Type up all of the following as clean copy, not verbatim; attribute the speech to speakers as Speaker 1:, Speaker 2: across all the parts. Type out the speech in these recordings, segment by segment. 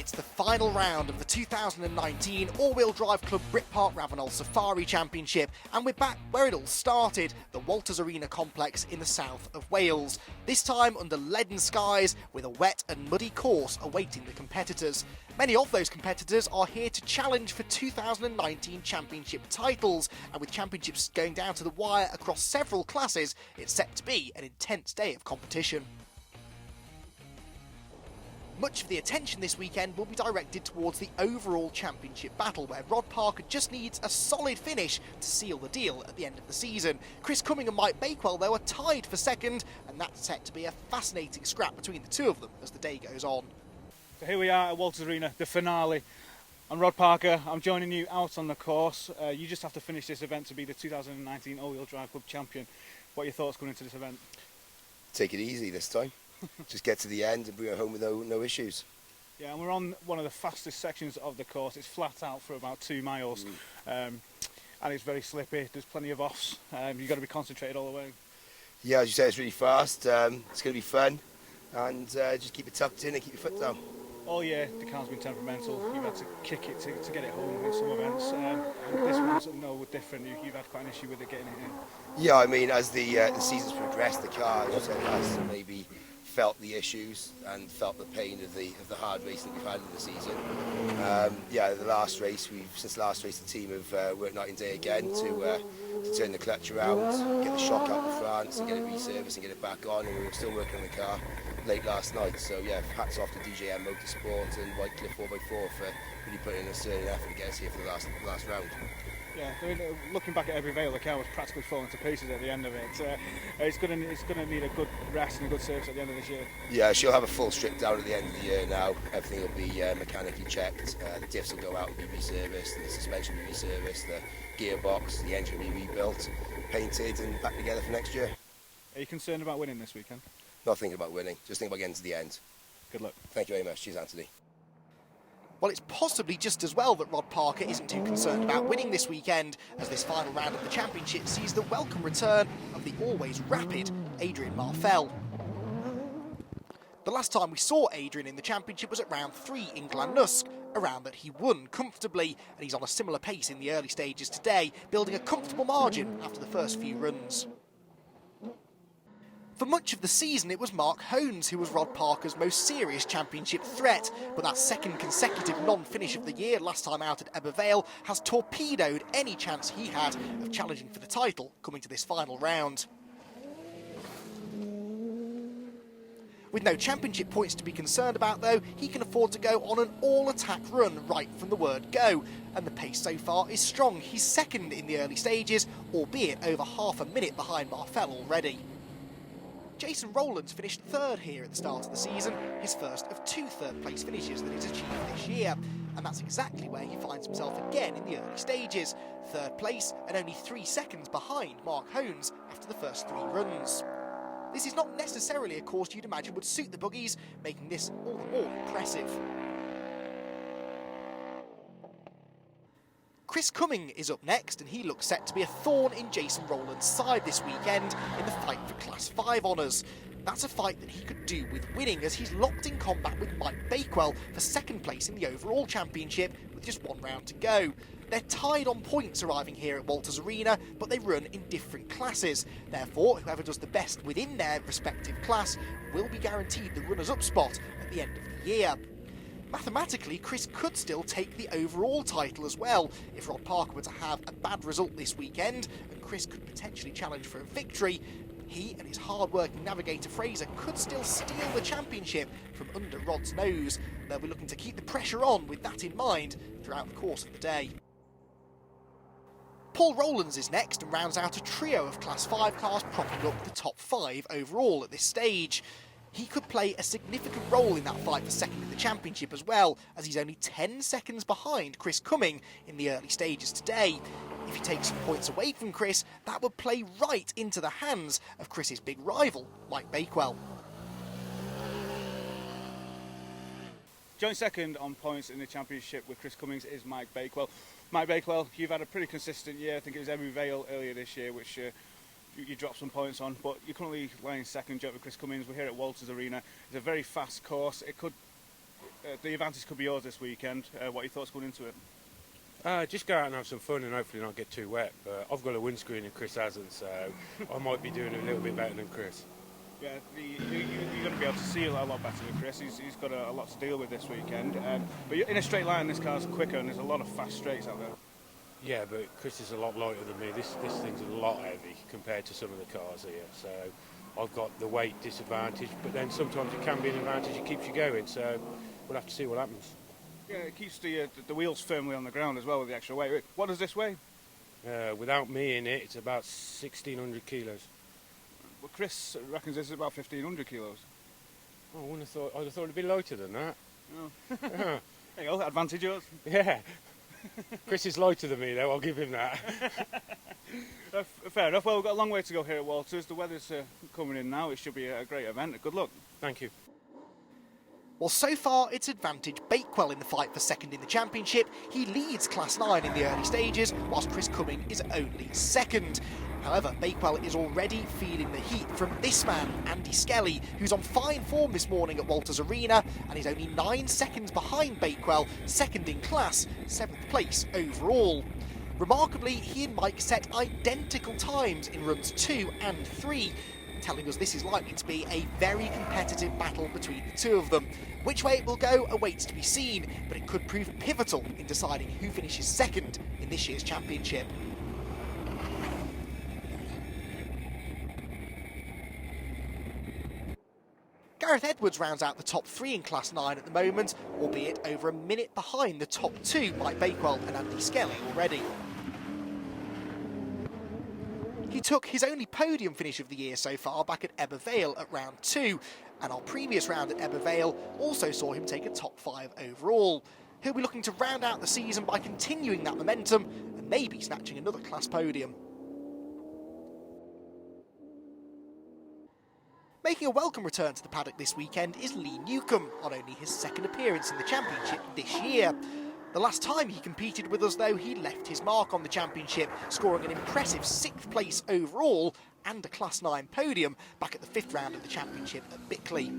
Speaker 1: It's the final round of the 2019 All-Wheel Drive Club Brit Park Ravenel Safari Championship, and we're back where it all started, the Walters Arena complex in the south of Wales. This time under leaden skies with a wet and muddy course awaiting the competitors. Many of those competitors are here to challenge for 2019 championship titles, and with championships going down to the wire across several classes, it's set to be an intense day of competition. Much of the attention this weekend will be directed towards the overall championship battle, where Rod Parker just needs a solid finish to seal the deal at the end of the season. Chris Cumming and Mike Bakewell, though, are tied for second, and that's set to be a fascinating scrap between the two of them as the day goes on.
Speaker 2: So here we are at Walters Arena, the finale. I'm Rod Parker, I'm joining you out on the course. You just have to finish this event to be the 2019 All-Wheel Drive Club champion. What are your thoughts going into this event?
Speaker 3: Take it easy this time. Just get to the end and bring it home with no issues.
Speaker 2: Yeah, and we're on one of the fastest sections of the course. It's flat out for about 2 miles, and it's very slippy. There's plenty of offs. You've got to be concentrated all the way. Yeah,
Speaker 3: as you say, it's really fast. It's going to be fun, and just keep it tucked in and keep your foot down.
Speaker 2: All year the car's been temperamental. You've had to kick it to get it home in some events, and this one's no different. You've had quite an issue with it getting it in.
Speaker 3: Yeah, I mean, as the season's progressed, the car, as you said, has maybe felt the issues and felt the pain of the hard racing that we've had in the season. The last race, since last race, the team have worked night and day again to turn the clutch around, get the shock out of France, and get it reserviced and get it back on. And we were still working on the car late last night. So yeah, hats off to DJM Motorsport and Whitecliff 4x4 for really putting in a certain effort to get us here for the last round.
Speaker 2: Yeah, looking back at Ebbw Vale, the car was practically falling to pieces at the end of it. It's going to need a good rest and a good service at the end of this year.
Speaker 3: Yeah, she'll have a full strip down at the end of the year now. Everything will be mechanically checked. The diffs will go out and be reserviced, the suspension will be reserviced, the gearbox, the engine will be rebuilt, painted and back together for next year.
Speaker 2: Are you concerned about winning this weekend?
Speaker 3: Not thinking about winning, just thinking about getting to the end.
Speaker 2: Good luck.
Speaker 3: Thank you very much. Cheers, Anthony.
Speaker 1: Well, it's possibly just as well that Rod Parker isn't too concerned about winning this weekend, as this final round of the championship sees the welcome return of the always rapid Adrian Marfell. The last time we saw Adrian in the championship was at round 3 in Glannusk, a round that he won comfortably, and he's on a similar pace in the early stages today, building a comfortable margin after the first few runs. For much of the season, it was Mark Hones who was Rod Parker's most serious championship threat, but that second consecutive non-finish of the year, last time out at Ebbw Vale, has torpedoed any chance he had of challenging for the title coming to this final round. With no championship points to be concerned about, though, he can afford to go on an all-attack run right from the word go, and the pace so far is strong. He's second in the early stages, albeit over half a minute behind Marfell already. Jason Rowlands finished third here at the start of the season, his first of 2 third-place finishes that he's achieved this year, and that's exactly where he finds himself again in the early stages. Third place and only 3 seconds behind Mark Hones after the first 3 runs. This is not necessarily a course you'd imagine would suit the buggies, making this all the more impressive. Chris Cumming is up next, and he looks set to be a thorn in Jason Rowlands' side this weekend in the fight for Class 5 honours. That's a fight that he could do with winning, as he's locked in combat with Mike Bakewell for second place in the overall championship with just 1 round to go. They're tied on points arriving here at Walters Arena, but they run in different classes. Therefore, whoever does the best within their respective class will be guaranteed the runners-up spot at the end of the year. Mathematically, Chris could still take the overall title as well if Rod Parker were to have a bad result this weekend, and Chris could potentially challenge for a victory. He and his hard-working navigator Fraser could still steal the championship from under Rod's nose. They'll be looking to keep the pressure on with that in mind throughout the course of the day. Paul Rowlands is next and rounds out a trio of Class 5 cars propping up the top 5 overall at this stage. He could play a significant role in that fight for second in the championship as well, as he's only 10 seconds behind Chris Cumming in the early stages today. If he takes some points away from Chris, that would play right into the hands of Chris's big rival, Mike Bakewell.
Speaker 2: Joint second on points in the championship with Chris Cummings is Mike Bakewell. Mike Bakewell, you've had a pretty consistent year. I think it was Ebbw Vale earlier this year, which you dropped some points on, but you're currently lying second joint with Chris Cummings. We're here at Walters Arena. It's a very fast course. the advantage could be yours this weekend. What are your thoughts going into it?
Speaker 4: Just go out and have some fun and hopefully not get too wet. But I've got a windscreen and Chris hasn't, so I might be doing a little bit better than Chris.
Speaker 2: Yeah, you're going to be able to see a lot better than Chris. He's got a lot to deal with this weekend. But in a straight line, this car's quicker, and there's a lot of fast straights out there.
Speaker 4: Yeah, but Chris is a lot lighter than me. This thing's a lot heavy compared to some of the cars here. So I've got the weight disadvantage, but then sometimes it can be an advantage. It keeps you going. So we'll have to see what happens.
Speaker 2: Yeah, it keeps the wheels firmly on the ground as well with the extra weight. What does this weigh?
Speaker 4: Without me in it, it's about 1,600 kilos.
Speaker 2: Well, Chris reckons this is about 1,500 kilos.
Speaker 4: Oh, I'd have thought it'd be lighter than that.
Speaker 2: Oh. There you go, advantage yours.
Speaker 4: Yeah. Chris is lighter than me, though. I'll give him that.
Speaker 2: Fair enough. Well, we've got a long way to go here at Walters. The weather's coming in now. It should be a great event. Good luck.
Speaker 4: Thank you.
Speaker 1: Well, so far it's advantage Bakewell in the fight for second in the championship. He leads Class 9 in the early stages, whilst Chris Cumming is only second. However, Bakewell is already feeling the heat from this man, Andy Skelly, who's on fine form this morning at Walters Arena and is only 9 seconds behind Bakewell, second in class, 7th place overall. Remarkably, he and Mike set identical times in runs 2 and 3, telling us this is likely to be a very competitive battle between the two of them. Which way it will go awaits to be seen, but it could prove pivotal in deciding who finishes second in this year's championship. Gareth Edwards rounds out the top 3 in Class 9 at the moment, albeit over a minute behind the top 2, Mike Bakewell and Andy Skelly already. He took his only podium finish of the year so far back at Ebbw Vale at round 2, and our previous round at Ebbw Vale also saw him take a top 5 overall. He'll be looking to round out the season by continuing that momentum and maybe snatching another class podium. Making a welcome return to the paddock this weekend is Lee Newcomb, on only his second appearance in the championship this year. The last time he competed with us, though, he left his mark on the championship, scoring an impressive 6th place overall and a Class 9 podium back at the 5th round of the championship at Bickley.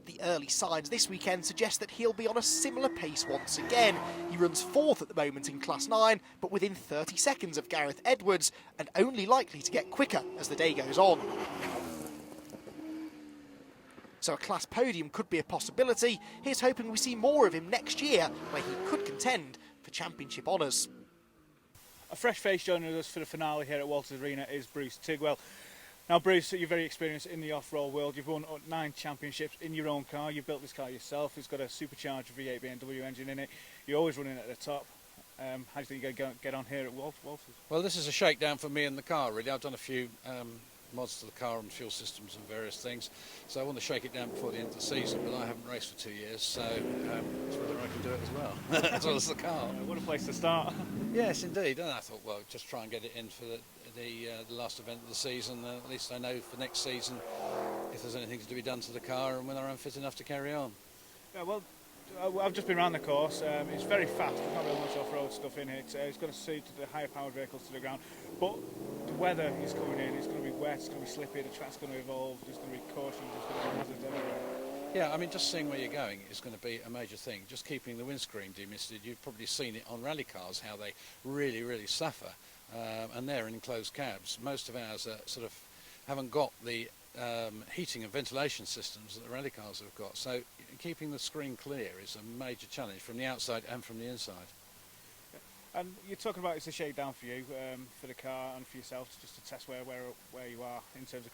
Speaker 1: The early signs this weekend suggest that he'll be on a similar pace once again. He runs 4th at the moment in Class 9, but within 30 seconds of Gareth Edwards, and only likely to get quicker as the day goes on. So a class podium could be a possibility. Here's hoping we see more of him next year, where he could contend for championship honours.
Speaker 2: A fresh face joining us for the finale here at Walters Arena is Bruce Tigwell. Now, Bruce, you're very experienced in the off-road world. You've won 9 championships in your own car. You've built this car yourself. It's got a supercharged V8 BMW engine in it. You're always running at the top. How do you think you're going to get on here at Walters?
Speaker 5: Well, this is a shakedown for me and the car, really. I've done a few mods to the car and fuel systems and various things, so I want to shake it down before the end of the season, but I haven't raced for 2 years, so it's whether I can do it as well, as well as the car.
Speaker 2: What a place to start.
Speaker 5: Yes, indeed, and I thought, well, just try and get it in for the last event of the season. At least I know for next season if there's anything to be done to the car and whether I'm fit enough to carry on.
Speaker 2: Yeah, well, I've just been around the course. It's very fast. There's not really much off-road stuff in it. It's going to suit the higher powered vehicles to the ground. But the weather is coming in. It's going to be wet. It's going to be slippy. The track's going to evolve. There's going to be caution. There's going to be hazards everywhere.
Speaker 5: Yeah, I mean, just seeing where you're going is going to be a major thing. Just keeping the windscreen demisted. You've probably seen it on rally cars how they really, really suffer, and they're in enclosed cabs. Most of ours are sort of haven't got the heating and ventilation systems that the rally cars have got. So keeping the screen clear is a major challenge from the outside and from the inside.
Speaker 2: And you're talking about it's a shakedown for you, for the car and for yourself, just to test where you are in terms of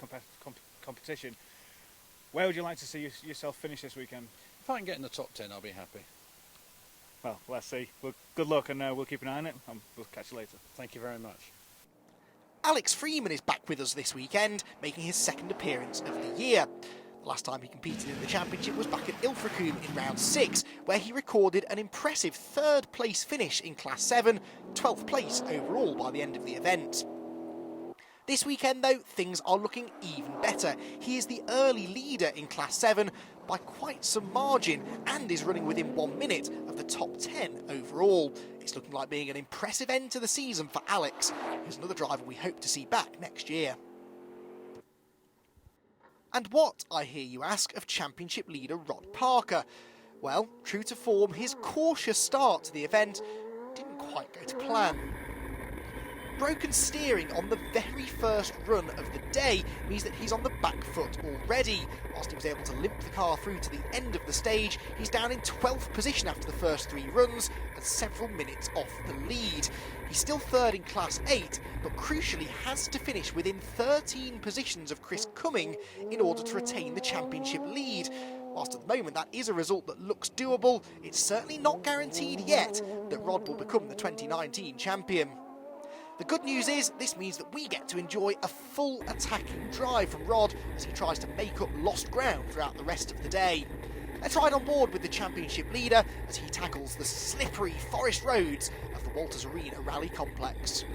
Speaker 2: competition. Where would you like to see yourself finish this weekend?
Speaker 5: If I can get in the top 10, I'll be happy.
Speaker 2: Well, let's see. Well, good luck, and we'll keep an eye on it. We'll catch you later.
Speaker 5: Thank you very much.
Speaker 1: Alex Freeman is back with us this weekend, making his second appearance of the year. The last time he competed in the championship was back at Ilfracombe in round 6, where he recorded an impressive 3rd place finish in Class 7, 12th place overall by the end of the event. This weekend, though, things are looking even better. He is the early leader in Class 7 by quite some margin and is running within 1 minute of the top 10 overall. It's looking like being an impressive end to the season for Alex, who's another driver we hope to see back next year. And what, I hear you ask, of Championship leader Rod Parker? Well, true to form, his cautious start to the event didn't quite go to plan. Broken steering on the very first run of the day means that he's on the back foot already. Whilst he was able to limp the car through to the end of the stage, he's down in 12th position after the first 3 runs and several minutes off the lead. He's still third in Class 8, but crucially has to finish within 13 positions of Chris Cumming in order to retain the championship lead. Whilst at the moment that is a result that looks doable, it's certainly not guaranteed yet that Rod will become the 2019 champion. The good news is, this means that we get to enjoy a full attacking drive from Rod as he tries to make up lost ground throughout the rest of the day. Let's ride on board with the championship leader as he tackles the slippery forest roads of the Walters Arena Rally Complex.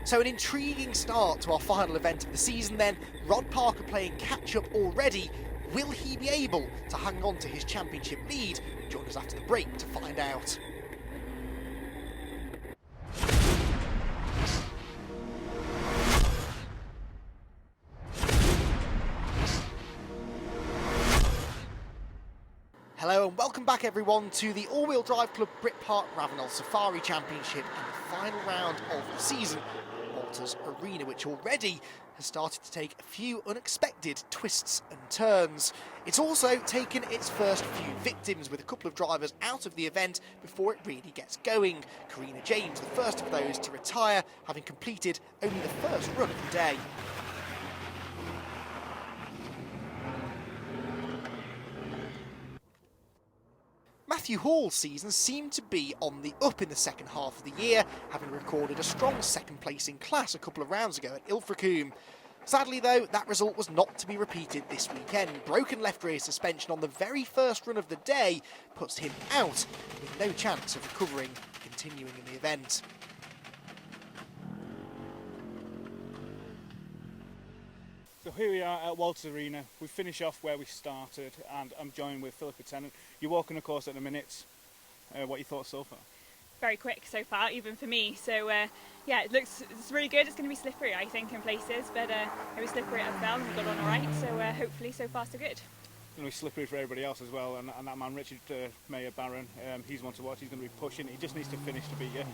Speaker 1: So an intriguing start to our final event of the season then. Rod Parker playing catch-up already. Will he be able to hang on to his championship lead? Join us after the break to find out. Hello and welcome back everyone to the All-Wheel Drive Club Brit Park Ravenel Safari Championship and the final round of the season. Walters Arena, which already has started to take a few unexpected twists and turns. It's also taken its first few victims, with a couple of drivers out of the event before it really gets going. Karina James, the first of those to retire, having completed only the first run of the day. Matthew Hall's season seemed to be on the up in the second half of the year, having recorded a strong second place in class a couple of rounds ago at Ilfracombe. Sadly though, that result was not to be repeated this weekend. Broken left rear suspension on the very first run of the day puts him out, with no chance of recovering continuing in the event.
Speaker 2: So here we are at Walters Arena. We finish off where we started, and I'm joined with Philippa Tennant. You're walking the course at the minute. What are your thoughts so far?
Speaker 6: Very quick so far, even for me. So yeah, it's really good. It's going to be slippery, I think, in places, but it was slippery as well, and we got on all right. So hopefully, so far so good.
Speaker 2: It's going to be slippery for everybody else as well, and that man Richard Mayer Barron, he's one to watch. He's going to be pushing. He just needs to finish to beat you.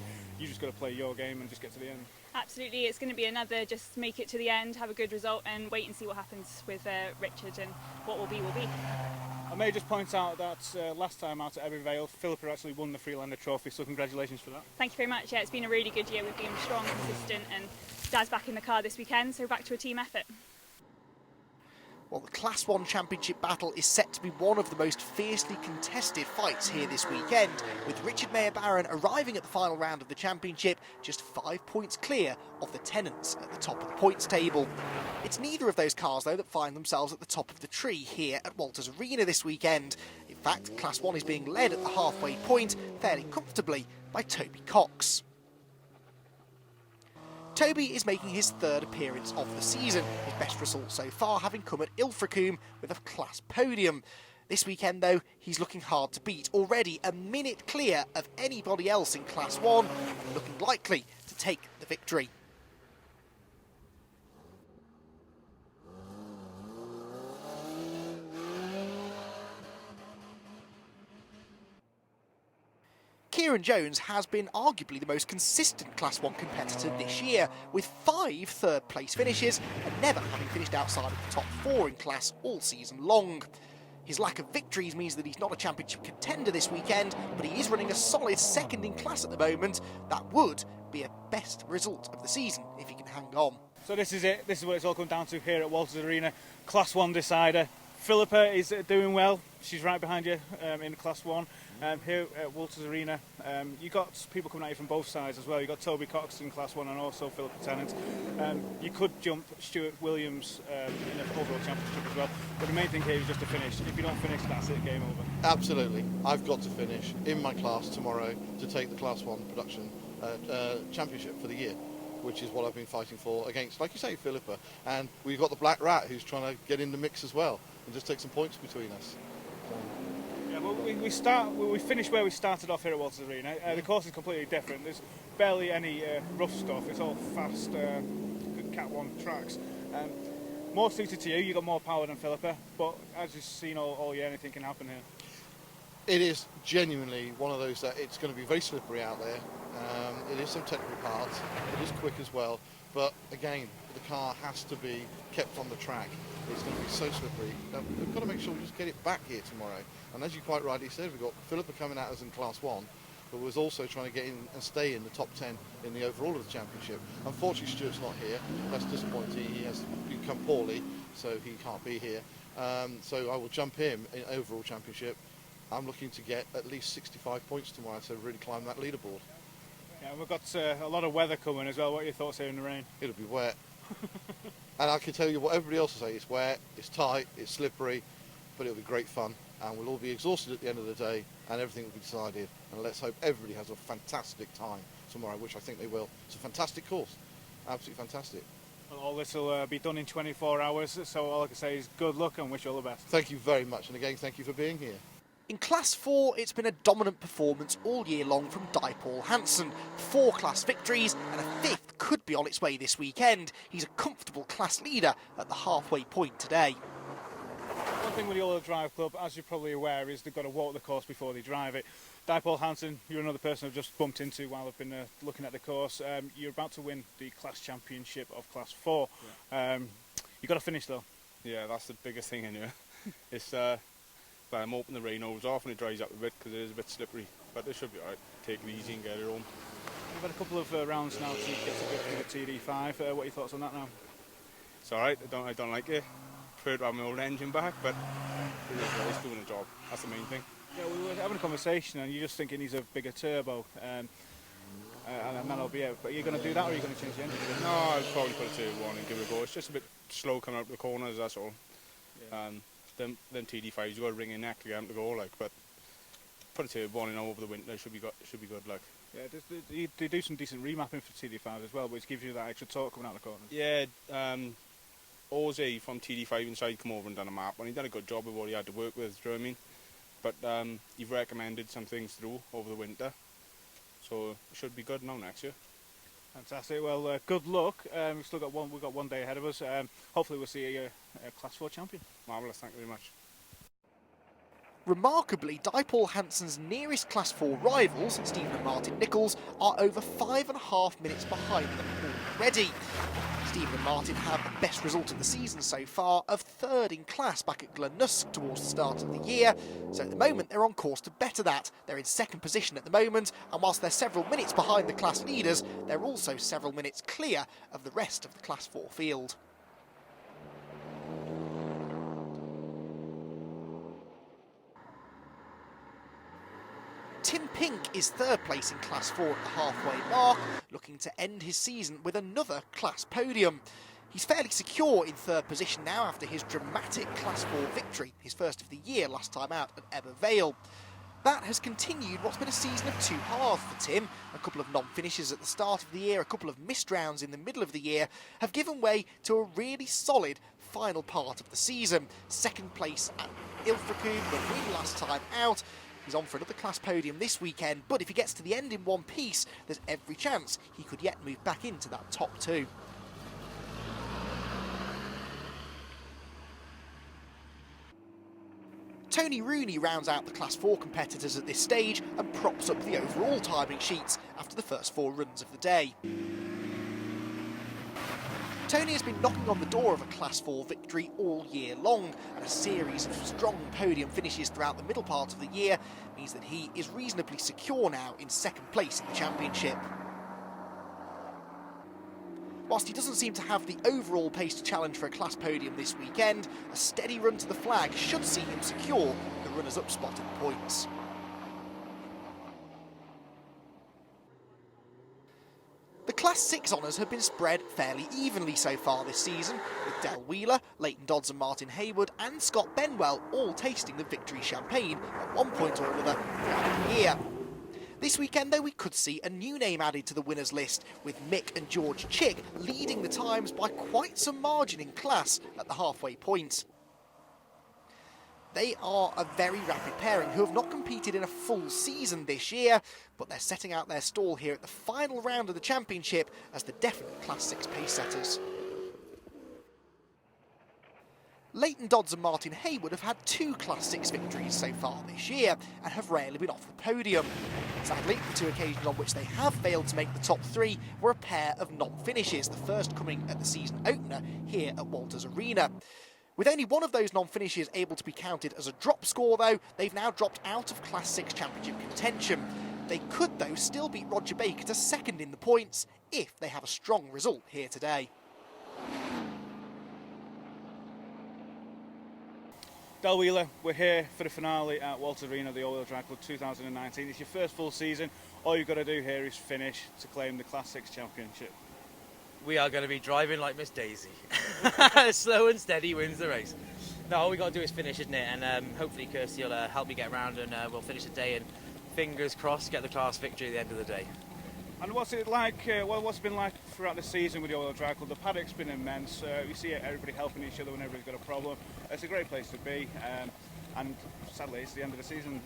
Speaker 2: You just got to play your game and just get to the end.
Speaker 6: Absolutely, it's going to be another just make it to the end, have a good result, and wait and see what happens with Richard, and what will be will be.
Speaker 2: I may just point out that last time out at Ebbw Vale, Philippa actually won the Freelander Trophy, so congratulations for that.
Speaker 6: Thank you very much. Yeah, it's been a really good year. We've been strong, consistent, and Dad's back in the car this weekend, so back to a team effort.
Speaker 1: Well, the Class 1 Championship battle is set to be one of the most fiercely contested fights here this weekend, with Richard Mayer Barron arriving at the final round of the championship just 5 points clear of the Tennants at the top of the points table. It's neither of those cars, though, that find themselves at the top of the tree here at Walters Arena this weekend. In fact, Class 1 is being led at the halfway point fairly comfortably by Toby Cox. Toby is making his third appearance of the season, his best result so far having come at Ilfracombe with a class podium. This weekend though, he's looking hard to beat, already a minute clear of anybody else in Class 1, and looking likely to take the victory. Kieran Jones has been arguably the most consistent Class 1 competitor this year, with 5 third-place finishes and never having finished outside of the top 4 in class all season long. His lack of victories means that he's not a championship contender this weekend, but he is running a solid second in class at the moment. That would be a best result of the season if he can hang on.
Speaker 2: So this is it. This is what it's all come down to here at Walters Arena. Class 1 decider. Philippa is doing well. She's right behind you in Class 1. Here at Walters Arena, you got people coming at you from both sides as well. You got Toby Cox in Class 1 and also Philippa Tennant. You could jump Stuart Williams in the overall championship as well. But the main thing here is just to finish. If you don't finish, that's it, game over.
Speaker 7: Absolutely. I've got to finish in my class tomorrow to take the Class 1 production championship for the year, which is what I've been fighting for against, like you say, Philippa. And we've got the Black Rat who's trying to get in the mix as well and just take some points between us.
Speaker 2: Yeah, well, we finish where we started off here at Walters Arena. The course is completely different. There's barely any rough stuff. It's all fast, good Cat 1 tracks. More suited to you. You've got more power than Philippa, but as you've seen all year, anything can happen here.
Speaker 7: It is genuinely one of those that it's going to be very slippery out there. It is some technical parts. It is quick as well. But again, the car has to be kept on the track. It's going to be so slippery. We've got to make sure we just get it back here tomorrow. And as you quite rightly said, we've got Philippa coming at us in Class 1, but was also trying to get in and stay in the top 10 in the overall of the championship. Unfortunately, Stuart's not here. That's disappointing. He has become poorly, so he can't be here. So I will jump him in overall championship. I'm looking to get at least 65 points tomorrow to really climb that leaderboard.
Speaker 2: Yeah, we've got a lot of weather coming as well. What are your thoughts here in the rain?
Speaker 7: It'll be wet. And I can tell you what everybody else will say, it's wet, it's tight, it's slippery, but it'll be great fun. And we'll all be exhausted at the end of the day, and everything will be decided. And let's hope everybody has a fantastic time tomorrow, which I think they will. It's a fantastic course, absolutely fantastic.
Speaker 2: Well, all this will be done in 24 hours, so all I can say is good luck and wish you all the best.
Speaker 7: Thank you very much, and again, thank you for being here.
Speaker 1: In Class 4, it's been a dominant performance all year long from Paul Hansen. 4 class victories and a 5th could be on its way this weekend. He's a comfortable class leader at the halfway point today.
Speaker 2: One thing with the All Drive Club, as you're probably aware, is they've got to walk the course before they drive it. Paul Hansen, you're another person I've just bumped into while I've been looking at the course. You're about to win the class championship of Class 4. Yeah. You've got to finish though.
Speaker 8: Yeah, that's the biggest thing in here. It's but I'm hoping the rain holds off and it dries up a bit because it is a bit slippery. But it should be alright. Take it easy and get it home.
Speaker 2: We've had a couple of rounds now to get to the TD5. What are your thoughts on that now?
Speaker 8: It's alright. I don't like it. Prefer to have my old engine back, but it's doing the job. That's the main thing.
Speaker 2: Yeah, we were having a conversation and you just think it needs a bigger turbo. And that'll be it. But you're going to do that, or are you going to change the engine again?
Speaker 8: No, I'll probably put a turbo on and give it a go. It's just a bit slow coming out the corners, that's all. Yeah. Them TD5s, you've got to ring your neck to get them to go, like, but put a turbo on over the winter, should be good, like.
Speaker 2: Yeah, they do some decent remapping for TD5s as well, which gives you that extra torque coming out the corners.
Speaker 8: Yeah, Ozzy from TD5 inside come over and done a map, and he done a good job of what he had to work with, do you know what I mean? But you've recommended some things through over the winter, so it should be good now next year.
Speaker 2: Fantastic. Well, good luck. We've got one day ahead of us. Hopefully we'll see a Class 4 champion.
Speaker 8: Marvellous, thank you very much.
Speaker 1: Remarkably, Paul Hansen's nearest Class 4 rivals, Stephen and Martin Nichols, are over 5.5 minutes behind them already. Stephen and Martin have the best result of the season so far of 3rd in class back at Glennusk towards the start of the year, so at the moment they're on course to better that. They're in 2nd position at the moment, and whilst they're several minutes behind the class leaders, they're also several minutes clear of the rest of the Class 4 field. Tim Pink is 3rd place in Class 4 at the halfway mark, looking to end his season with another class podium. He's fairly secure in 3rd position now after his dramatic Class 4 victory, his first of the year last time out at Ebbw Vale. That has continued what's been a season of 2 halves for Tim. A couple of non-finishes at the start of the year, a couple of missed rounds in the middle of the year have given way to a really solid final part of the season. 2nd place at Ilfracombe, the win last time out. He's on for another class podium this weekend, but if he gets to the end in one piece, there's every chance he could yet move back into that top 2. Tony Rooney rounds out the Class 4 competitors at this stage and props up the overall timing sheets after the first 4 runs of the day. Tony has been knocking on the door of a Class 4 victory all year long, and a series of strong podium finishes throughout the middle part of the year means that he is reasonably secure now in 2nd place in the championship. Whilst he doesn't seem to have the overall pace to challenge for a class podium this weekend, a steady run to the flag should see him secure the runners-up spot in points. The Class 6 honours have been spread fairly evenly so far this season, with Del Wheeler, Leighton Dodds and Martin Hayward and Scott Benwell all tasting the victory champagne at one point or another throughout the year. This weekend, though, we could see a new name added to the winners list, with Mick and George Chick leading the times by quite some margin in class at the halfway point. They are a very rapid pairing who have not competed in a full season this year, but they're setting out their stall here at the final round of the championship as the definite Class 6 pace setters. Leighton Dodds and Martin Hayward have had 2 Class 6 victories so far this year and have rarely been off the podium. Sadly, the 2 occasions on which they have failed to make the top 3 were a pair of non-finishes, the first coming at the season opener here at Walters Arena. With only one of those non-finishes able to be counted as a drop score, though, they've now dropped out of Class 6 championship contention. They could, though, still beat Roger Baker to second in the points if they have a strong result here today.
Speaker 2: Del Wheeler, we're here for the finale at Walters Arena, the All-Wheel Drive Club 2019. It's your first full season. All you've got to do here is finish to claim the Class 6 championship.
Speaker 9: We are going to be driving like Miss Daisy. Slow and steady wins the race. No, all we got to do is finish, isn't it? And hopefully Kirsty will help me get around and we'll finish the day and fingers crossed get the class victory at the end of the day.
Speaker 2: And what's it like, what's it been like throughout the season with the All-Wheel Drive Club? The paddock's been immense. You see everybody helping each other when everybody's got a problem. It's a great place to be. And sadly, it's the end of the season,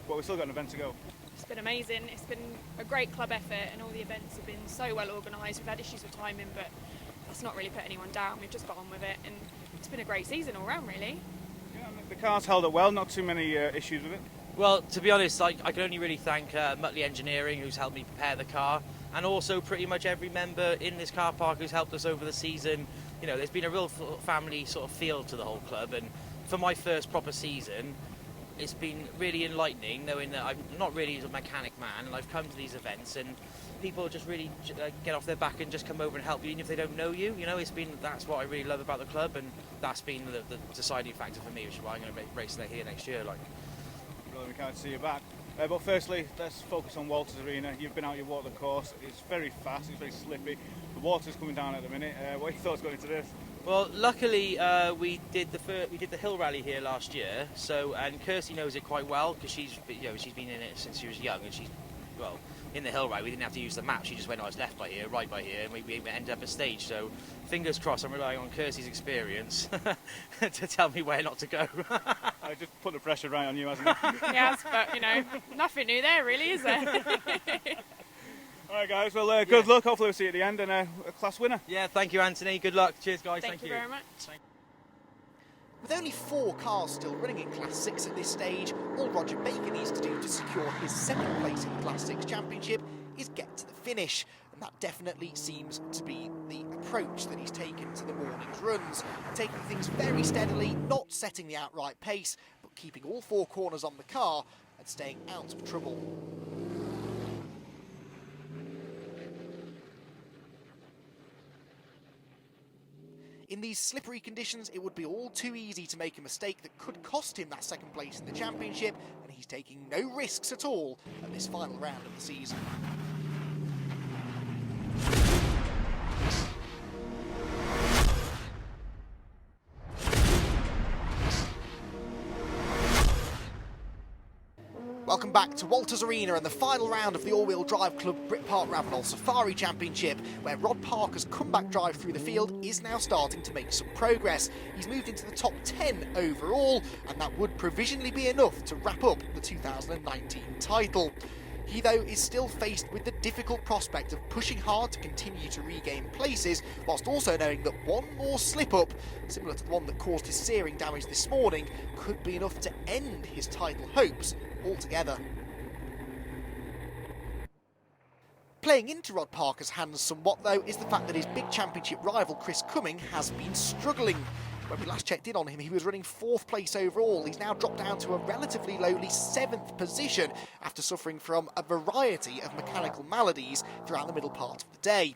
Speaker 2: but we've still got an event to go.
Speaker 6: It's been amazing. It's been a great club effort and all the events have been so well organised. We've had issues with timing, but that's not really put anyone down. We've just got on with it and it's been a great season all round, really.
Speaker 2: Yeah, the car's held up well, not too many issues with it.
Speaker 9: Well, to be honest, I can only really thank Muttley Engineering, who's helped me prepare the car, and also pretty much every member in this car park who's helped us over the season. You know, there's been a real family sort of feel to the whole club, and for my first proper season, it's been really enlightening knowing that I'm not really a mechanic man and I've come to these events and people just really get off their back and just come over and help you even if they don't know you. You know, that's what I really love about the club and that's been the deciding factor for me, which is why I'm going to race there here next year.
Speaker 2: Well, we can't see you back. But firstly, let's focus on Walters Arena. You've been out, you've walked the course. It's very fast, it's very slippy. The water's coming down at the minute. What are your thoughts going into this?
Speaker 9: Well, luckily we did the hill rally here last year. So and Kirsty knows it quite well because she's been in it since she was young, and in the hill rally we didn't have to use the map. She just went, it's left by here, right by here, and we ended up a stage. So fingers crossed, I'm relying on Kirsty's experience to tell me where not to go.
Speaker 2: I just put the pressure right on you, hasn't it?
Speaker 6: Yes, but nothing new there really, is there?
Speaker 2: All right, guys. Well, good luck. Hopefully, we'll see you at the end and a class winner.
Speaker 9: Yeah, thank you, Anthony. Good luck. Cheers, guys.
Speaker 6: Thank you very much.
Speaker 1: With only 4 cars still running in Class 6 at this stage, all Roger Baker needs to do to secure his second place in the Class 6 Championship is get to the finish. And that definitely seems to be the approach that he's taken to the morning's runs. Taking things very steadily, not setting the outright pace, but keeping all 4 corners on the car and staying out of trouble. In these slippery conditions, it would be all too easy to make a mistake that could cost him that second place in the championship, and he's taking no risks at all at this final round of the season. Welcome back to Walters Arena and the final round of the All-Wheel Drive Club Brit Park Ravenel Safari Championship, where Rod Parker's comeback drive through the field is now starting to make some progress. He's moved into the top 10 overall, and that would provisionally be enough to wrap up the 2019 title. He, though, is still faced with the difficult prospect of pushing hard to continue to regain places, whilst also knowing that one more slip-up, similar to the one that caused his steering damage this morning, could be enough to end his title hopes altogether. Playing into Rod Parker's hands somewhat, though, is the fact that his big championship rival Chris Cumming has been struggling. When we last checked in on him, he was running 4th place overall. He's now dropped down to a relatively lowly 7th position after suffering from a variety of mechanical maladies throughout the middle part of the day.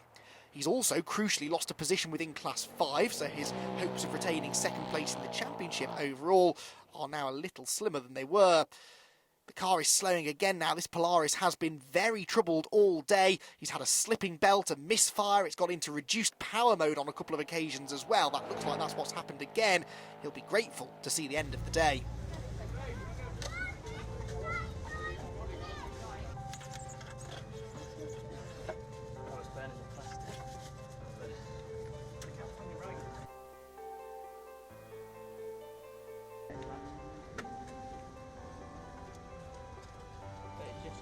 Speaker 1: He's also crucially lost a position within Class 5, so his hopes of retaining second place in the championship overall are now a little slimmer than they were. The car is slowing again now. This Polaris has been very troubled all day. He's had a slipping belt, a misfire. It's got into reduced power mode on a couple of occasions as well. That looks like that's what's happened again. He'll be grateful to see the end of the day.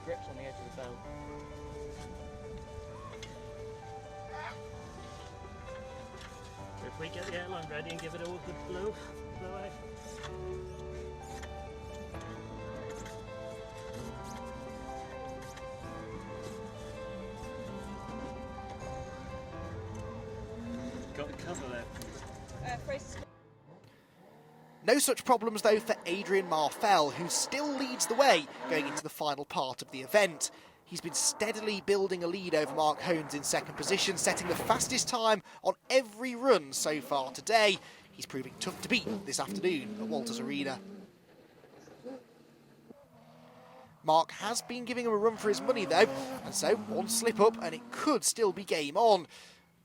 Speaker 10: Grips on the edge of the belt. If we get the airline ready and give it all a good blow out. Got the cover there.
Speaker 1: No such problems though for Adrian Marfell, who still leads the way going into the final part of the event. He's been steadily building a lead over Mark Hones in second position, setting the fastest time on every run so far today. He's proving tough to beat this afternoon at Walters Arena. Mark has been giving him a run for his money though, and so one slip up and it could still be game on.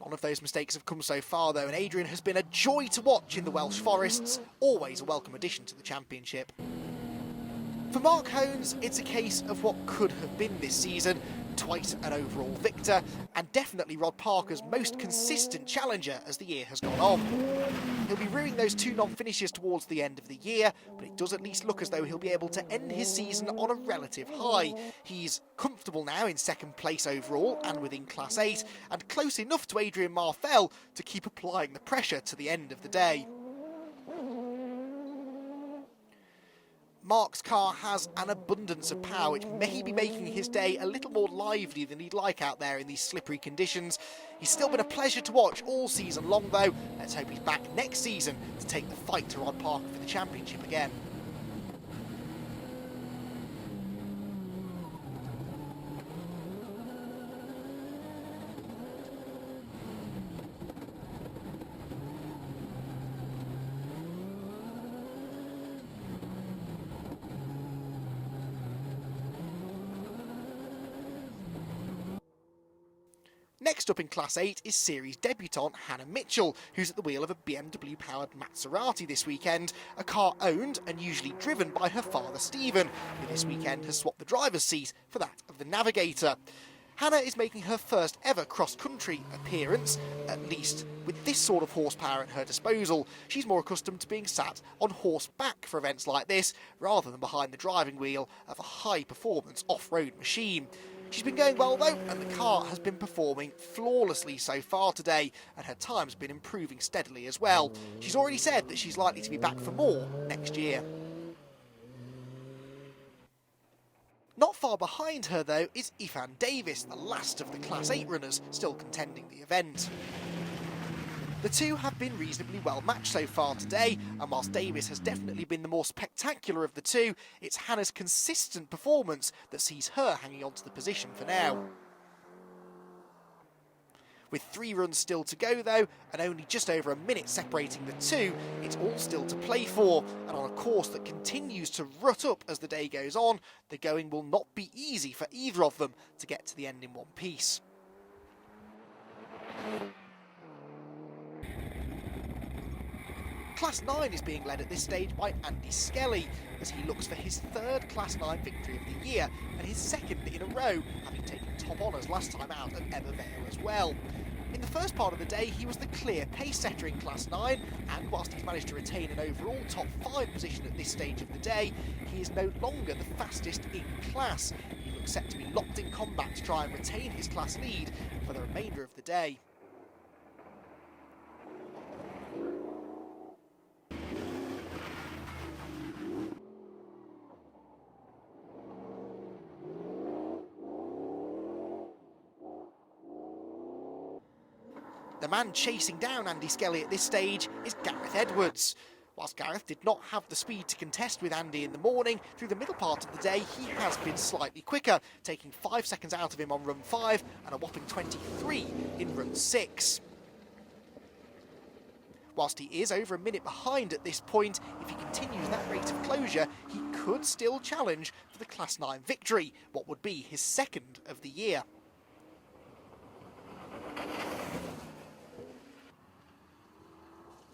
Speaker 1: None of those mistakes have come so far though, and Adrian has been a joy to watch in the Welsh Forests, always a welcome addition to the championship. For Mark Hones, it's a case of what could have been this season, twice an overall victor, and definitely Rod Parker's most consistent challenger as the year has gone on. He'll be ruining those two non-finishes towards the end of the year, but it does at least look as though he'll be able to end his season on a relative high. He's comfortable now in second place overall and within Class 8, and close enough to Adrian Marfell to keep applying the pressure to the end of the day. Mark's car has an abundance of power, which may be making his day a little more lively than he'd like out there in these slippery conditions. He's still been a pleasure to watch all season long though. Let's hope he's back next season to take the fight to Rod Parker for the championship again. Next up in Class 8 is series debutant Hannah Mitchell, who's at the wheel of a BMW-powered Maserati this weekend, a car owned and usually driven by her father Stephen, who this weekend has swapped the driver's seat for that of the navigator. Hannah is making her first ever cross-country appearance, at least with this sort of horsepower at her disposal. She's more accustomed to being sat on horseback for events like this, rather than behind the driving wheel of a high-performance off-road machine. She's been going well though, and the car has been performing flawlessly so far today, and her time's been improving steadily as well. She's already said that she's likely to be back for more next year. Not far behind her though is Ifan Davis, the last of the Class 8 runners still contending the event. The two have been reasonably well matched so far today, and whilst Davis has definitely been the more spectacular of the two, it's Hannah's consistent performance that sees her hanging on to the position for now. With 3 runs still to go though, and only just over a minute separating the two, it's all still to play for, and on a course that continues to rut up as the day goes on, the going will not be easy for either of them to get to the end in one piece. Class 9 is being led at this stage by Andy Skelly, as he looks for his 3rd Class 9 victory of the year, and his 2nd in a row, having taken top honours last time out at Ebbw Vale as well. In the first part of the day, he was the clear pace setter in Class 9, and whilst he's managed to retain an overall top 5 position at this stage of the day, he is no longer the fastest in class. He looks set to be locked in combat to try and retain his class lead for the remainder of the day. The man chasing down Andy Skelly at this stage is Gareth Edwards. Whilst Gareth did not have the speed to contest with Andy in the morning, through the middle part of the day he has been slightly quicker, taking 5 seconds out of him on run 5 and a whopping 23 in run 6. Whilst he is over a minute behind at this point, if he continues that rate of closure, he could still challenge for the Class 9 victory, what would be his second of the year.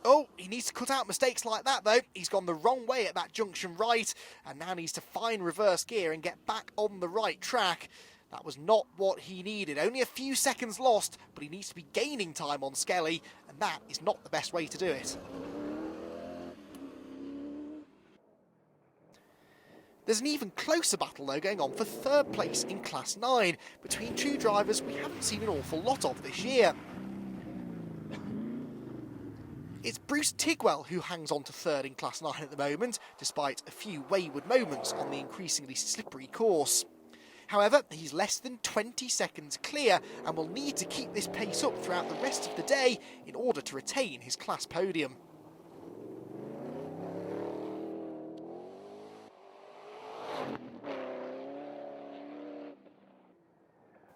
Speaker 1: Oh, he needs to cut out mistakes like that though. He's gone the wrong way at that junction right and now needs to find reverse gear and get back on the right track. That was not what he needed. Only a few seconds lost, but he needs to be gaining time on Skelly, and that is not the best way to do it. There's an even closer battle though going on for third place in Class 9 between two drivers we haven't seen an awful lot of this year. It's Bruce Tigwell who hangs on to third in Class 9 at the moment, despite a few wayward moments on the increasingly slippery course. However, he's less than 20 seconds clear and will need to keep this pace up throughout the rest of the day in order to retain his class podium.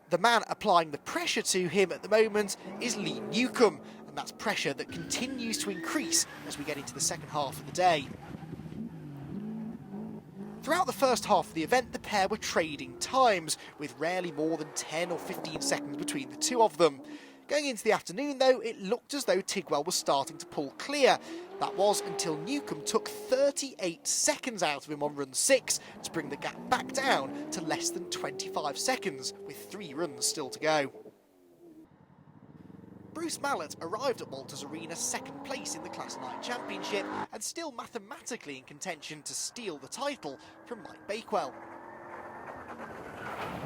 Speaker 1: The man applying the pressure to him at the moment is Lee Newcomb, and that's pressure that continues to increase as we get into the second half of the day. Throughout the first half of the event, the pair were trading times, with rarely more than 10 or 15 seconds between the two of them. Going into the afternoon, though, it looked as though Tigwell was starting to pull clear. That was until Newcomb took 38 seconds out of him on run 6 to bring the gap back down to less than 25 seconds, with 3 runs still to go. Bruce Mallett arrived at Walters Arena second place in the Class 9 Championship and still mathematically in contention to steal the title from Mike Bakewell.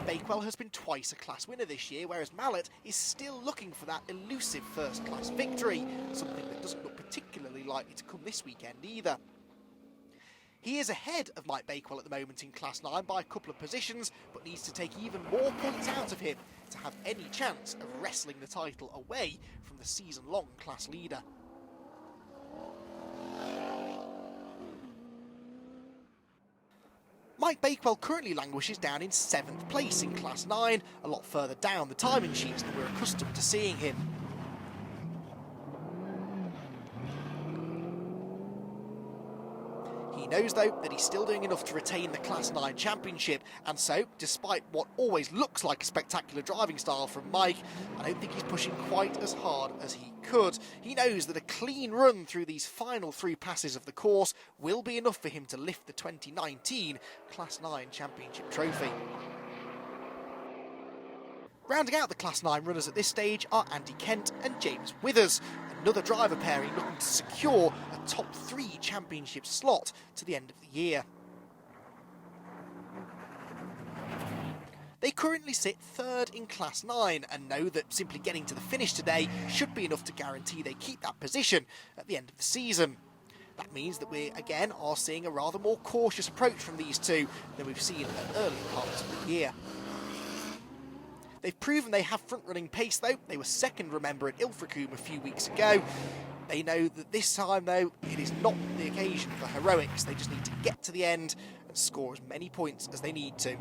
Speaker 1: Bakewell has been twice a class winner this year, whereas Mallett is still looking for that elusive first class victory, something that doesn't look particularly likely to come this weekend either. He is ahead of Mike Bakewell at the moment in Class 9 by a couple of positions, but needs to take even more points out of him to have any chance of wresting the title away from the season-long class leader. Mike Bakewell currently languishes down in 7th place in Class 9, a lot further down the timing sheets than we're accustomed to seeing him. He knows, though, that he's still doing enough to retain the Class 9 Championship, and so, despite what always looks like a spectacular driving style from Mike, I don't think he's pushing quite as hard as he could. He knows that a clean run through these final 3 passes of the course will be enough for him to lift the 2019 Class 9 Championship trophy. Rounding out the Class 9 runners at this stage are Andy Kent and James Withers, another driver pairing looking to secure a top 3 championship slot to the end of the year. They currently sit third in Class 9 and know that simply getting to the finish today should be enough to guarantee they keep that position at the end of the season. That means that we again are seeing a rather more cautious approach from these two than we've seen at earlier parts of the year. They've proven they have front-running pace though. They were second, remember, at Ilfracombe a few weeks ago. They know that this time though, it is not the occasion for heroics. They just need to get to the end and score as many points as they need to.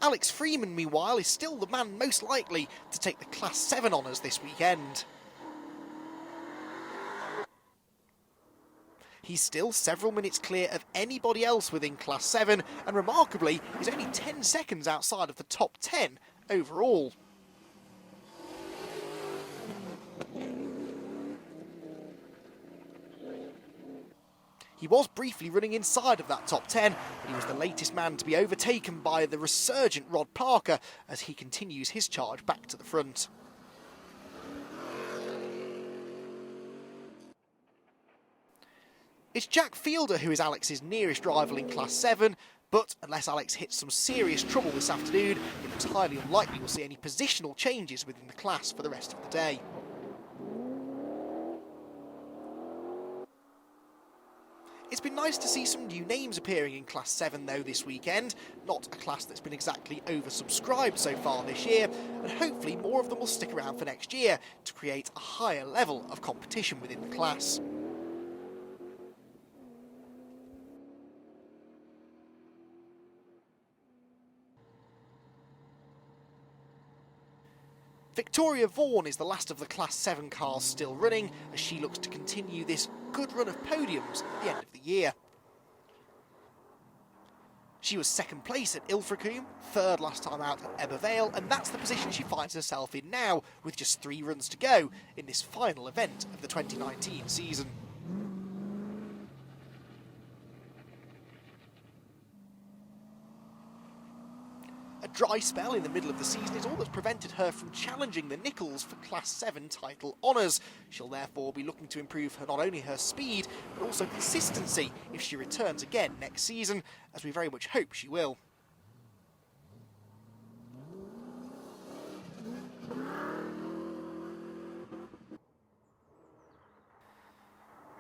Speaker 1: Alex Freeman, meanwhile, is still the man most likely to take the Class 7 honours this weekend. He's still several minutes clear of anybody else within Class 7, and remarkably, is only 10 seconds outside of the top 10 overall. He was briefly running inside of that top 10, but he was the latest man to be overtaken by the resurgent Rod Parker as he continues his charge back to the front. It's Jack Fielder who is Alex's nearest rival in Class 7, but unless Alex hits some serious trouble this afternoon, it looks highly unlikely we'll see any positional changes within the class for the rest of the day. It's been nice to see some new names appearing in Class 7 though this weekend, not a class that's been exactly oversubscribed so far this year, and hopefully more of them will stick around for next year to create a higher level of competition within the class. Victoria Vaughan is the last of the Class 7 cars still running, as she looks to continue this good run of podiums at the end of the year. She was second place at Ilfracombe, third last time out at Ebervale, and that's the position she finds herself in now, with just 3 runs to go in this final event of the 2019 season. A dry spell in the middle of the season is all that's prevented her from challenging the Nichols for Class 7 title honours. She'll therefore be looking to improve not only her speed, but also consistency if she returns again next season, as we very much hope she will.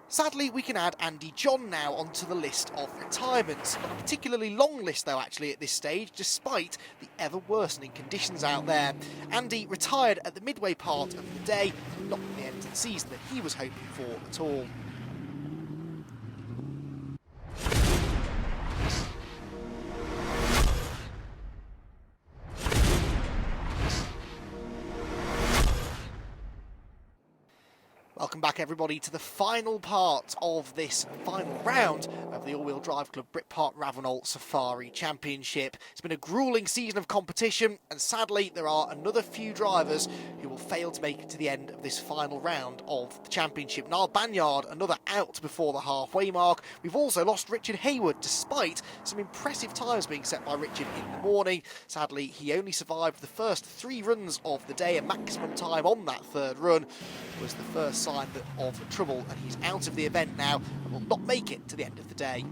Speaker 1: Sadly, we can add Andy John now onto the list of retirements. Not a particularly long list though actually at this stage, despite the ever worsening conditions out there. Andy retired at the midway part of the day, not the end of the season that he was hoping for at all. Welcome back everybody to the final part of this final round of the all-wheel drive club Britpart Ravenel Safari Championship. It's been a gruelling season of competition, and sadly there are another few drivers who will fail to make it to the end of this final round of the championship. Niall Banyard, another out before the halfway mark. We've also lost Richard Hayward, despite some impressive times being set by Richard in the morning. Sadly, he only survived the first 3 runs of the day. A maximum time on that 3rd run was the first sign of trouble, and he's out of the event now and will not make it to the end of the day.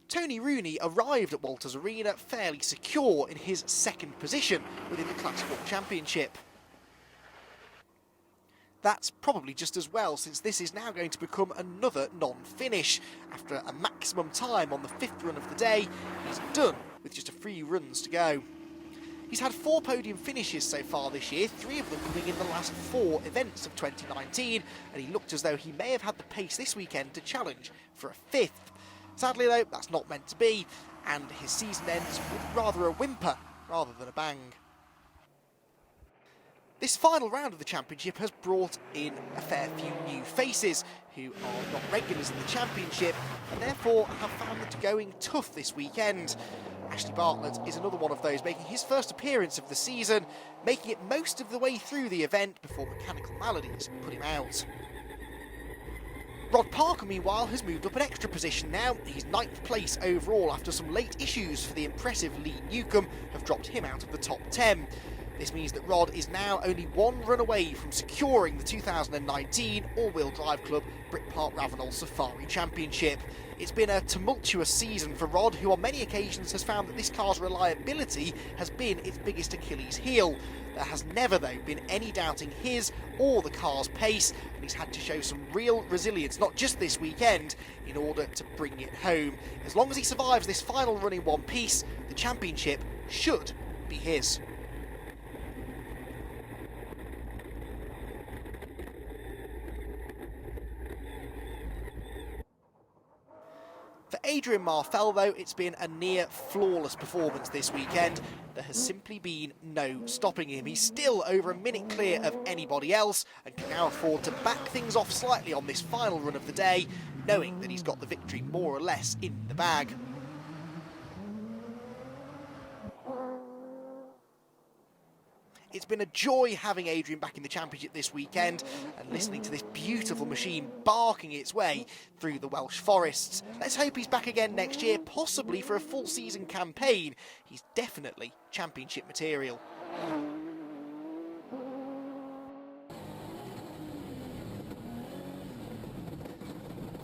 Speaker 1: Tony Rooney arrived at Walters Arena fairly secure in his 2nd position within the Class 4 Championship. That's probably just as well, since this is now going to become another non-finish. After a maximum time on the 5th run of the day, he's done with just a few runs to go. He's had 4 podium finishes so far this year, 3 of them coming in the last 4 events of 2019, and he looked as though he may have had the pace this weekend to challenge for a 5th. Sadly though, that's not meant to be, and his season ends with rather a whimper rather than a bang. This final round of the championship has brought in a fair few new faces who are not regulars in the championship and therefore have found it going tough this weekend. Ashley Bartlett is another one of those, making his first appearance of the season, making it most of the way through the event before mechanical maladies put him out. Rod Parker, meanwhile, has moved up an extra position now. He's 9th place overall after some late issues for the impressive Lee Newcomb have dropped him out of the top 10. This means that Rod is now only 1 run away from securing the 2019 All-Wheel Drive Club Britpart Ravenel Safari Championship. It's been a tumultuous season for Rod, who on many occasions has found that this car's reliability has been its biggest Achilles heel. There has never, though, been any doubting his or the car's pace, and he's had to show some real resilience, not just this weekend, in order to bring it home. As long as he survives this final run in one piece, the championship should be his. For Adrian Marfell, though, it's been a near flawless performance this weekend. There has simply been no stopping him. He's still over a minute clear of anybody else and can now afford to back things off slightly on this final run of the day, knowing that he's got the victory more or less in the bag. It's been a joy having Adrian back in the championship this weekend and listening to this beautiful machine barking its way through the Welsh forests. Let's hope he's back again next year, possibly for a full season campaign. He's definitely championship material.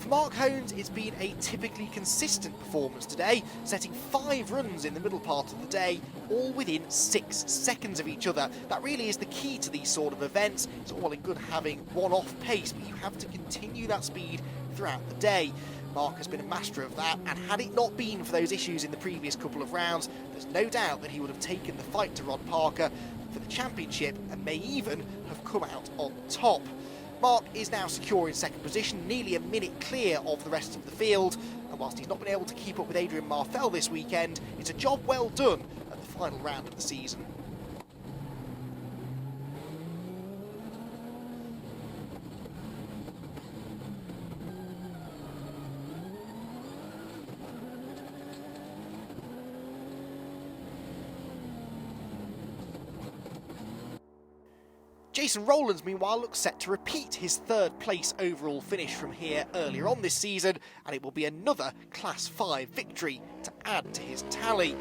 Speaker 1: For Mark Hones, it's been a typically consistent performance today, setting 5 runs in the middle part of the day, all within 6 seconds of each other. That really is the key to these sort of events. It's all in good having one off pace, but you have to continue that speed throughout the day. Mark has been a master of that, and had it not been for those issues in the previous couple of rounds, there's no doubt that he would have taken the fight to Rod Parker for the championship and may even have come out on top. Mark is now secure in second position, nearly a minute clear of the rest of the field, and whilst he's not been able to keep up with Adrian Marfell this weekend, it's a job well done at the final round of the season. Jason Rowlands, meanwhile, looks set to repeat his 3rd place overall finish from here earlier on this season, and it will be another Class 5 victory to add to his tally.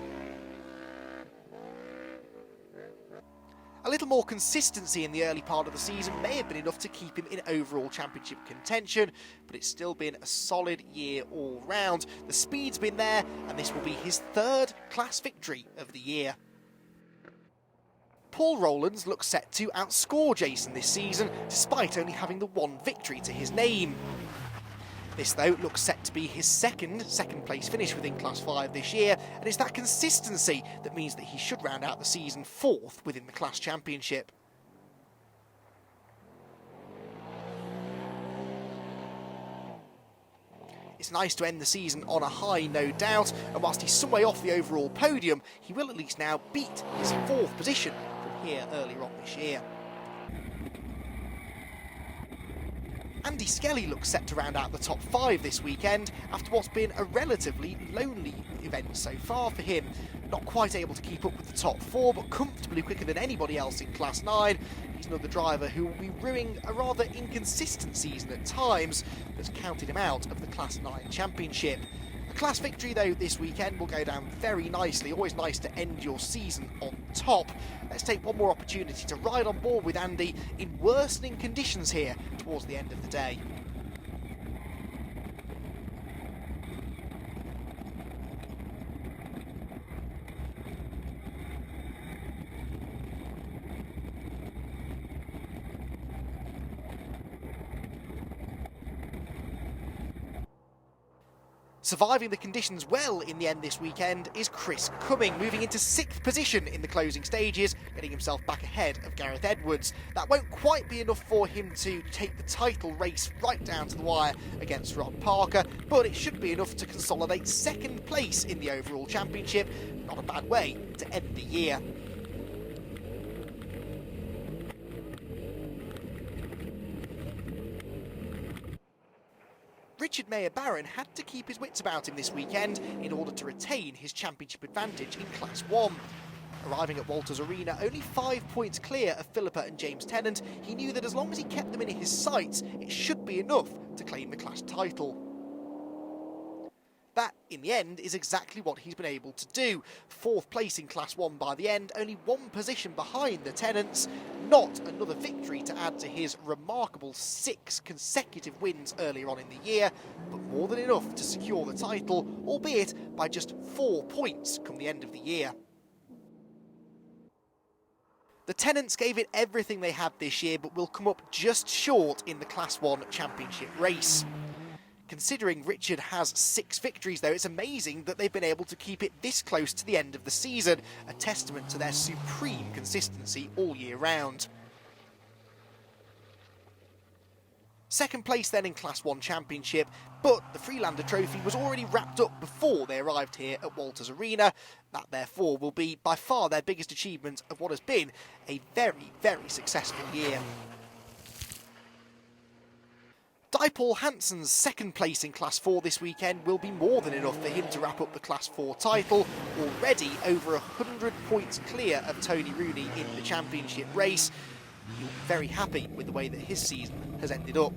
Speaker 1: A little more consistency in the early part of the season may have been enough to keep him in overall championship contention, but it's still been a solid year all round. The speed's been there, and this will be his 3rd class victory of the year. Paul Rowlands looks set to outscore Jason this season, despite only having the 1 victory to his name. This, though, looks set to be his second place finish within Class 5 this year, and it's that consistency that means that he should round out the season 4th within the Class Championship. It's nice to end the season on a high, no doubt, and whilst he's some way off the overall podium, he will at least now beat his 4th position from here earlier on this year. Andy Skelly looks set to round out the top 5 this weekend after what's been a relatively lonely event so far for him. Not quite able to keep up with the top 4, but comfortably quicker than anybody else in Class 9. He's another driver who will be ruining a rather inconsistent season at times that's counted him out of the Class 9 Championship. A class victory, though, this weekend will go down very nicely. Always nice to end your season on top. Let's take one more opportunity to ride on board with Andy in worsening conditions here towards the end of the day. Surviving the conditions well in the end this weekend is Chris Cumming, moving into 6th position in the closing stages, getting himself back ahead of Gareth Edwards. That won't quite be enough for him to take the title race right down to the wire against Rod Parker, but it should be enough to consolidate 2nd place in the overall championship. Not a bad way to end the year. Richard Mayer-Barron had to keep his wits about him this weekend in order to retain his championship advantage in Class 1. Arriving at Walters Arena only 5 points clear of Philippa and James Tennant, he knew that as long as he kept them in his sights, it should be enough to claim the class title. That, in the end, is exactly what he's been able to do. 4th place in Class 1 by the end, only 1 position behind the Tennants. Not another victory to add to his remarkable 6 consecutive wins earlier on in the year, but more than enough to secure the title, albeit by just 4 points come the end of the year. The Tennants gave it everything they had this year, but will come up just short in the Class 1 championship race. Considering Richard has 6 victories, though, it's amazing that they've been able to keep it this close to the end of the season, a testament to their supreme consistency all year round. 2nd place then in Class 1 Championship, but the Freelander Trophy was already wrapped up before they arrived here at Walters Arena. That, therefore, will be by far their biggest achievement of what has been a very, very successful year. Paul Hansen's 2nd place in Class 4 this weekend will be more than enough for him to wrap up the Class 4 title, already over 100 points clear of Tony Rooney in the championship race. He'll be very happy with the way that his season has ended up.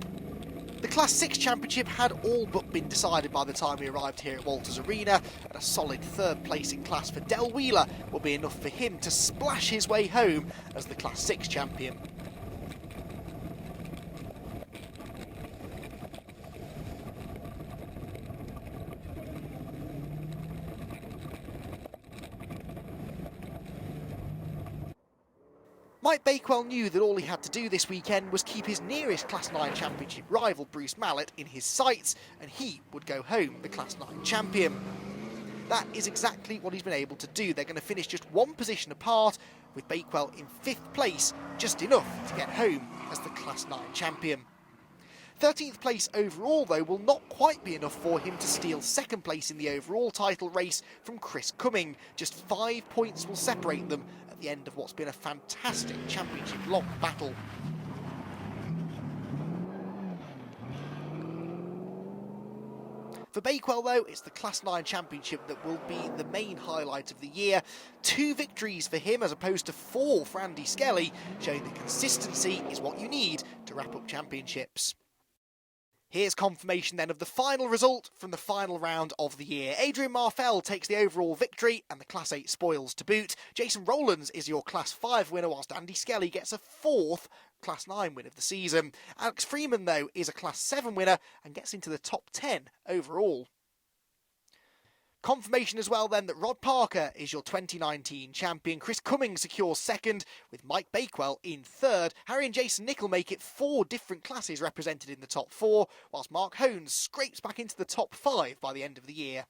Speaker 1: The Class 6 Championship had all but been decided by the time he arrived here at Walters Arena, and a solid 3rd place in class for Del Wheeler will be enough for him to splash his way home as the Class 6 champion. Mike Bakewell knew that all he had to do this weekend was keep his nearest Class 9 Championship rival Bruce Mallet in his sights, and he would go home the Class 9 champion. That is exactly what he's been able to do. They're going to finish just one position apart, with Bakewell in 5th place, just enough to get home as the Class 9 champion. 13th place overall, though, will not quite be enough for him to steal 2nd place in the overall title race from Chris Cumming. Just 5 points will separate them at the end of what's been a fantastic championship-long battle. For Bakewell, though, it's the Class 9 Championship that will be the main highlight of the year. 2 victories for him as opposed to 4 for Andy Skelly, showing that consistency is what you need to wrap up championships. Here's confirmation then of the final result from the final round of the year. Adrian Marfell takes the overall victory and the Class 8 spoils to boot. Jason Rowlands is your Class 5 winner, whilst Andy Skelly gets a 4th Class 9 win of the season. Alex Freeman, though, is a Class 7 winner and gets into the top 10 overall. Confirmation as well then that Rod Parker is your 2019 champion. Chris Cummings secures 2nd, with Mike Bakewell in 3rd. Harry and Jason Nicol make it 4 different classes represented in the top 4, whilst Mark Hones scrapes back into the top 5 by the end of the year.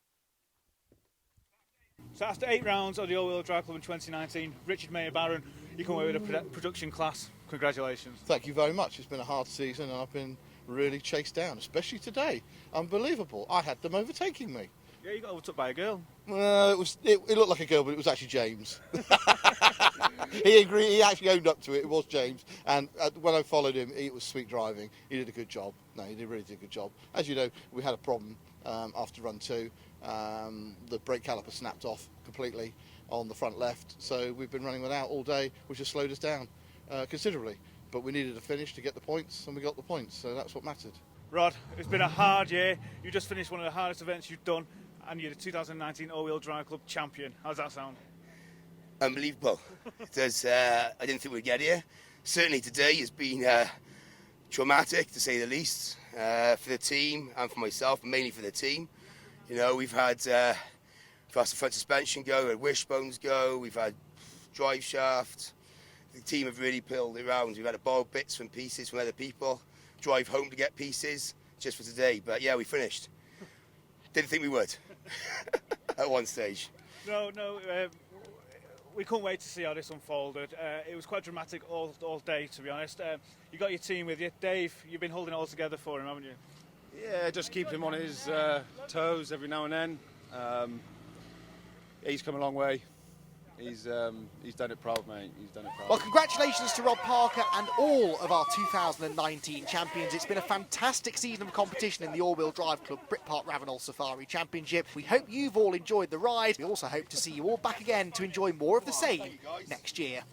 Speaker 2: So after 8 rounds of the All-Wheel Drive Club in 2019, Richard Mayer Barron, you come away with a production class. Congratulations.
Speaker 7: Thank you very much. It's been a hard season and I've been really chased down, especially today. Unbelievable. I had them overtaking me.
Speaker 2: Yeah, you got overtook by a girl.
Speaker 7: It looked like a girl, but it was actually James. He agreed. He actually owned up to it. It was James. And when I followed him, it was sweet driving. He did a good job. No, he really did a good job. As you know, we had a problem after run 2. The brake caliper snapped off completely on the front left. So we've been running without all day, which has slowed us down considerably. But we needed a finish to get the points, and we got the points. So that's what mattered.
Speaker 2: Rod, it's been a hard year. You just finished one of the hardest events you've done, and you're the 2019 All-Wheel Drive Club champion. How's that sound?
Speaker 3: Unbelievable. I didn't think we'd get here. Certainly today has been traumatic, to say the least, for the team and for myself, but mainly for the team. You know, we've had fast front suspension go, we had wishbones go, we've had drive shaft. The team have really pulled it around. We've had to borrow bits from pieces from other people, drive home to get pieces just for today. But yeah, we finished. Didn't think we would at one stage.
Speaker 2: No, we couldn't wait to see how this unfolded. It was quite dramatic all day, to be honest. You got your team with you. Dave, you've been holding it all together for him, haven't you?
Speaker 11: Yeah, just keep him on his toes every now and then. He's come a long way. He's done it proud, mate. He's done it proud.
Speaker 1: Well, congratulations to Rod Parker and all of our 2019 champions. It's been a fantastic season of competition in the All-Wheel Drive Club Brit Park Ravenel Safari Championship. We hope you've all enjoyed the ride. We also hope to see you all back again to enjoy more of the same next year.